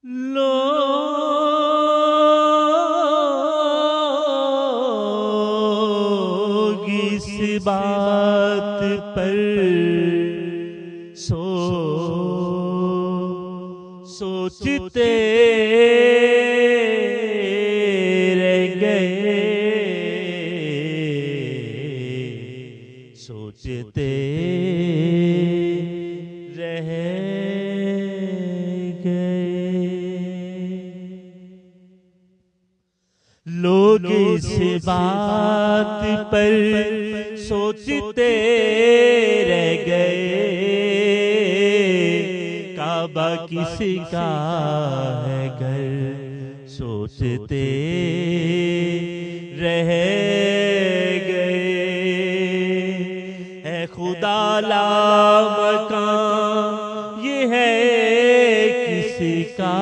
लोग इस बात पर सोचते रह गए, सोचते रह गए। लोग इस बात पर सोचते रह गए, काबा किसका है घर, सोचते रह गए। है खुदा ला मकान, ये है किसका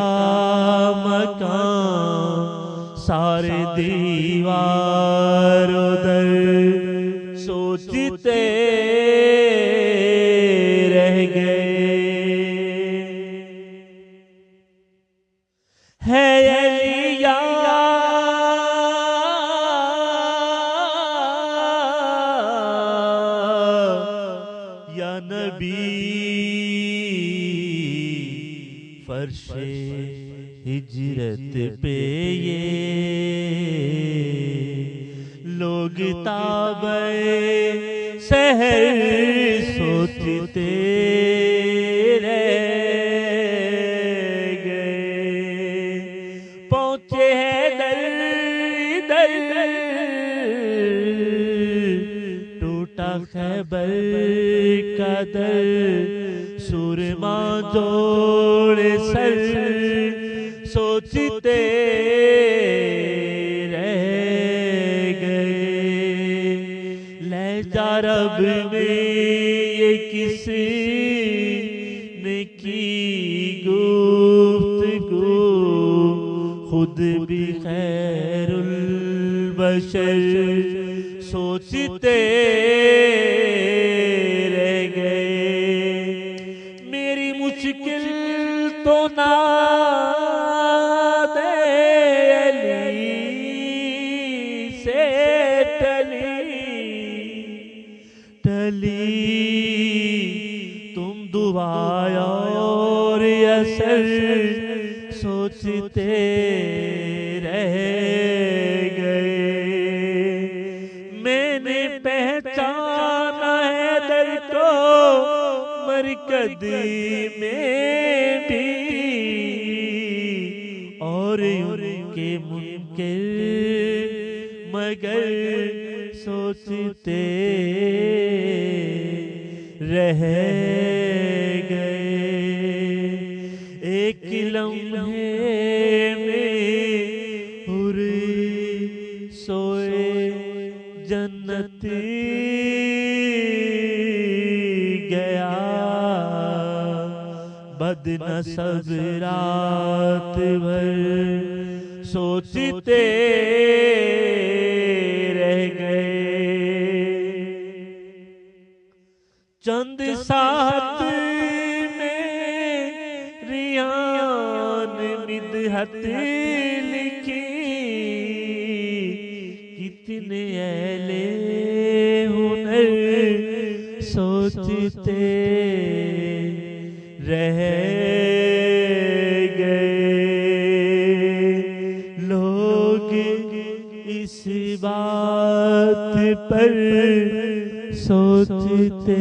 मकान, सारे दीवार उधर सोचते रह गए। है अलिया या नबी, फर्शे हिजरत पे ये लोग ताबे सहर सोचते रह गए। पहुंचे हैं दर दर, टूटा खैबर का दर, सुरमा जोड़े सर सोचते रह गए। लहजा रब में ये किसी ने की गुफ्तगू, खुद भी खैरुल बशर सोचते रह गए। मेरी मुश्किल तो ना दे अली से टली, तुम दुआ और असर सोचते रह गए। मैंने पहचाना है दर को मरकद में भी, और उनके मुनकिर मगर सोचते रह गए। एक लम्हे में हुर्री सोए जन्नती गया, बदनसीब रात भर सोचते रह गए। चंद साथ में रियान मिदहत लिखी, कितने ऐले हुनर सोचते रह गए। लोग इस बात पर सोचते